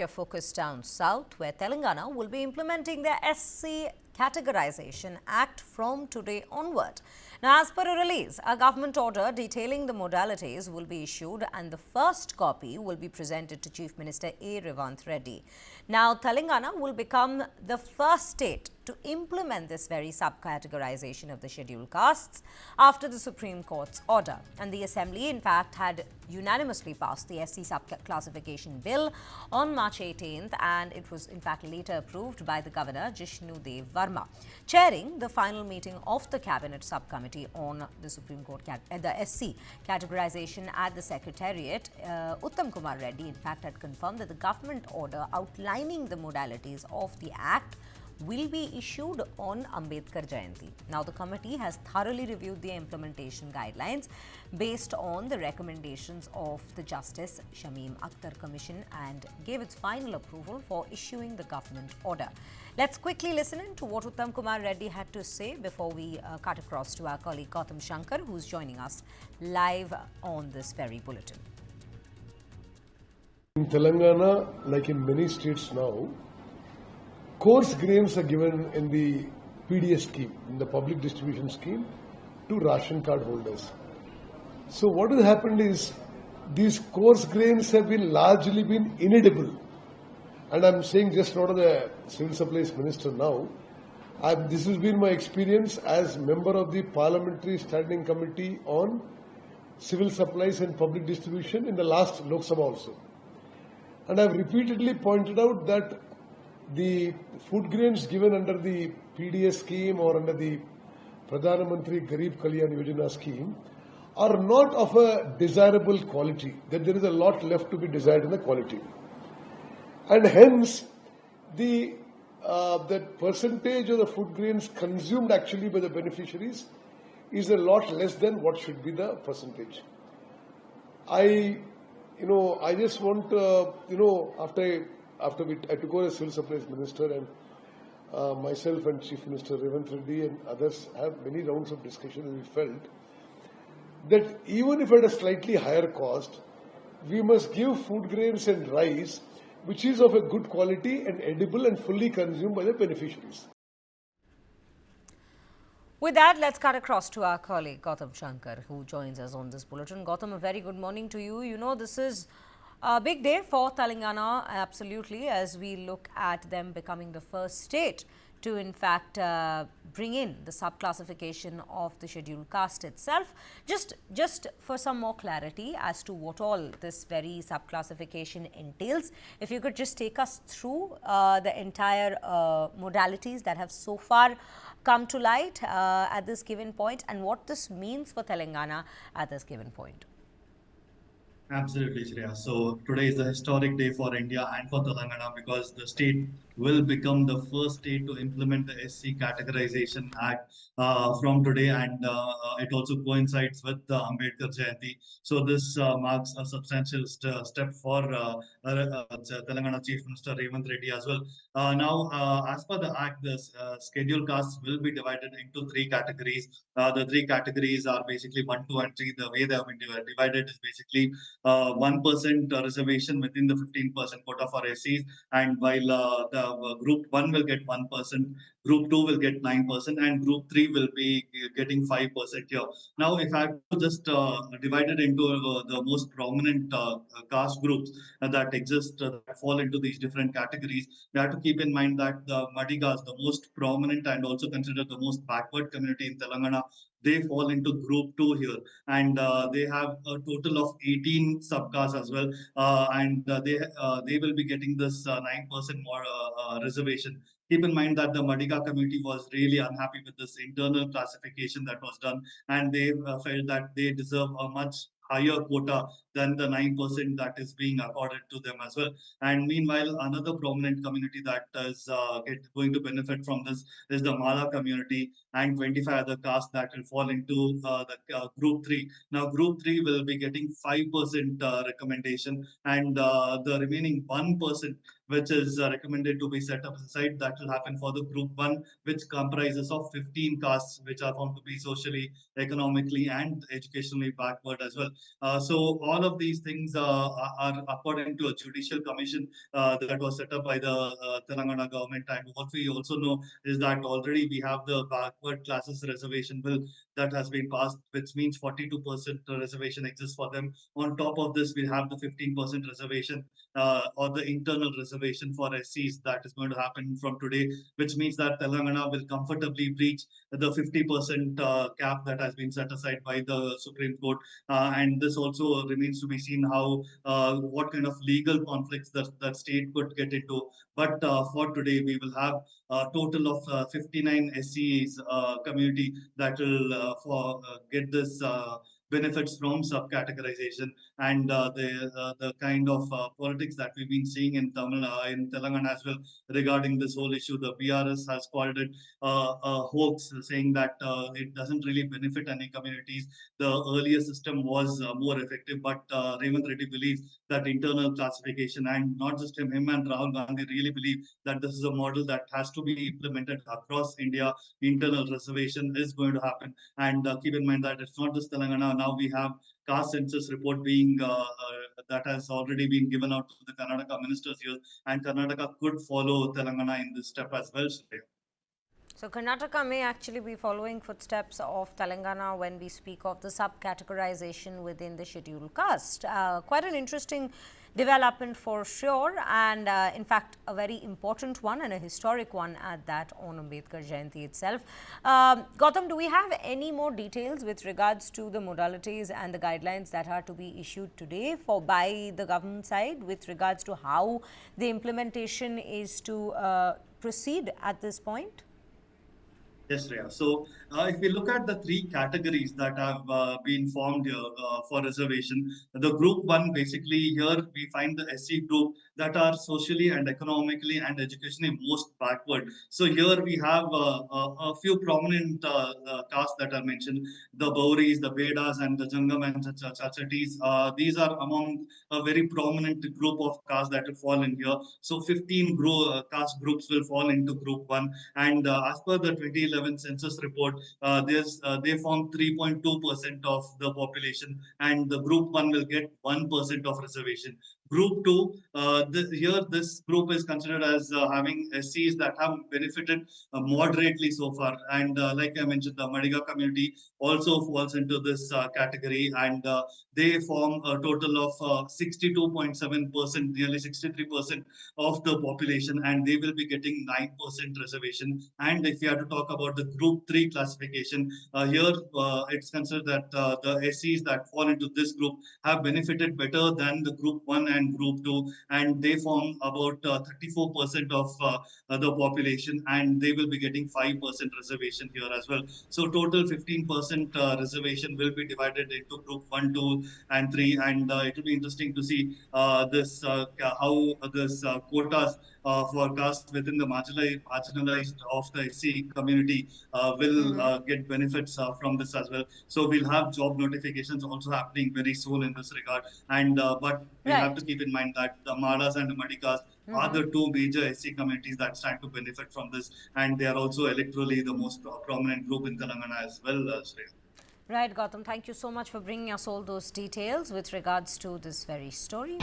your focus down south, where Telangana will be implementing the SC Categorisation Act from today onward. Now, as per a release, a government order detailing the modalities will be issued and the first copy will be presented to Chief Minister A. Revanth Reddy. Now, Telangana will become the first state to implement this very subcategorization of the scheduled castes after the Supreme Court's order. And the Assembly, in fact, had unanimously passed the SC subclassification bill on March 18th, and it was, in fact, later approved by the Governor Jishnu Dev Varma, chairing the final meeting of the Cabinet Subcommittee on the Supreme Court, the SC categorization at the Secretariat. Uttam Kumar Reddy, in fact, had confirmed that the government order outlining the modalities of the Act will be issued on Ambedkar Jayanti. Now, the committee has thoroughly reviewed the implementation guidelines based on the recommendations of the Justice Shamim Akhtar Commission and gave its final approval for issuing the government order. Let's quickly listen in to what Uttam Kumar Reddy had to say before we cut across to our colleague Gautam Shankar, who's joining us live on this very bulletin. In Telangana, like in many states now, coarse grains are given in the PDS scheme, in the public distribution scheme, to ration card holders. So what has happened is these coarse grains have been largely been inedible. And I'm saying just not of the Civil Supplies Minister now. This has been my experience as member of the Parliamentary Standing Committee on Civil Supplies and Public Distribution in the last Lok Sabha also. And I've repeatedly pointed out that the food grains given under the PDS scheme or under the Pradhan Mantri Garib Kalyan Yojana scheme are not of a desirable quality, that there is a lot left to be desired in the quality. And hence, the percentage of the food grains consumed actually by the beneficiaries is a lot less than what should be the percentage. I just want, after I took over as Civil Supplies Minister, and myself and Chief Minister Revanth Reddy and others have many rounds of discussion, and we felt that even if at a slightly higher cost, we must give food grains and rice which is of a good quality and edible and fully consumed by the beneficiaries. With that, let's cut across to our colleague Gautam Shankar, who joins us on this bulletin. Gautam, a very good morning to you. You know, this is a big day for Telangana, absolutely, as we look at them becoming the first state to, in fact, bring in the subclassification of the scheduled caste itself. Just for some more clarity as to what all this very subclassification entails, if you could just take us through the entire modalities that have so far come to light at this given point and what this means for Telangana at this given point. Absolutely, Shreya. So today is a historic day for India and for Telangana because the state will become the first state to implement the SC Categorisation Act from today, and it also coincides with the Ambedkar Jayanti. So this marks a substantial step for Telangana Chief Minister Revanth Reddy as well. As per the Act, the scheduled castes will be divided into three categories. The three categories are basically 1, 2, and 3. The way they have been divided is basically 1% reservation within the 15% quota for SCs, and while the group 1 will get 1%, group 2 will get 9%, and group 3 will be getting 5% here. Now, if I have to just divide it into the most prominent caste groups that exist that fall into these different categories, we have to keep in mind that the Madigas, the most prominent and also considered the most backward community in Telangana, they fall into group 2 here, and they have a total of 18 subcastes as well, and they will be getting this 9% more reservation. Keep in mind that the Madiga community was really unhappy with this internal classification that was done, and they felt that they deserve a much higher quota than the 9% that is being accorded to them as well. And meanwhile, another prominent community that is going to benefit from this is the Mala community and 25 other castes that will fall into the group 3. Now, group 3 will be getting 5% recommendation, and the remaining 1%, which is recommended to be set up aside, that will happen for the group 1, which comprises of 15 castes, which are found to be socially, economically, and educationally backward as well. So all of these things are according to a judicial commission that was set up by the Telangana government. And what we also know is that already we have the backward classes reservation bill that has been passed, which means 42% reservation exists for them. On top of this, we have the 15% reservation or the internal reservation for SCs that is going to happen from today, which means that Telangana will comfortably breach the 50% cap that has been set aside by the Supreme Court. And this also remains to be seen how what kind of legal conflicts that state could get into. But for today, we will have a total of 59 SCs community that will get this benefits from subcategorization. And the kind of politics that we've been seeing in in Telangana as well regarding this whole issue. The BRS has called it a hoax, saying that it doesn't really benefit any communities. The earlier system was more effective, but Revanth Reddy believes that internal classification, and not just him and Rahul Gandhi really believe that this is a model that has to be implemented across India. Internal reservation is going to happen. And keep in mind that it's not just Telangana. Now we have caste census report being that has already been given out to the Karnataka ministers here, and Karnataka could follow Telangana in this step as well. Shreya. So Karnataka may actually be following footsteps of Telangana when we speak of the subcategorization within the scheduled caste. Quite an interesting development for sure, and in fact a very important one and a historic one at that on Ambedkar Jayanti itself. Gautam, do we have any more details with regards to the modalities and the guidelines that are to be issued today by the government side with regards to how the implementation is to proceed at this point? Yes, Rhea. So, if we look at the three categories that have been formed here for reservation, the group one, basically here we find the SC group that are socially and economically and educationally most backward. So here we have a few prominent castes that are mentioned: the Bauris, the Bedas, and the Jangam and Chachatis. These are among a very prominent group of castes that will fall in here. So 15 caste groups will fall into group one. And as per the 2011 census report, they form 3.2% of the population, and the group one will get 1% of reservation. Group two, here this group is considered as having SCs that have benefited moderately so far. And like I mentioned, the Madiga community also falls into this category, and they form a total of 62.7%, nearly 63% of the population, and they will be getting 9% reservation. And if you have to talk about the group 3 classification, here it's considered that the SCs that fall into this group have benefited better than the group 1 and group 2, and they form about 34% of the population, and they will be getting 5% reservation here as well. So total 15% reservation will be divided into group 1, 2, and 3, and it will be interesting to see this how this quotas for castes within the marginalized of the SC community will get benefits from this as well. So we'll have job notifications also happening very soon in this regard. And but we have to keep in mind that the Madas and the Madikas are the two major SC communities that stand to benefit from this, and they are also electorally the most prominent group in Telangana as well, Shreya. Right, Gautam, thank you so much for bringing us all those details with regards to this very story.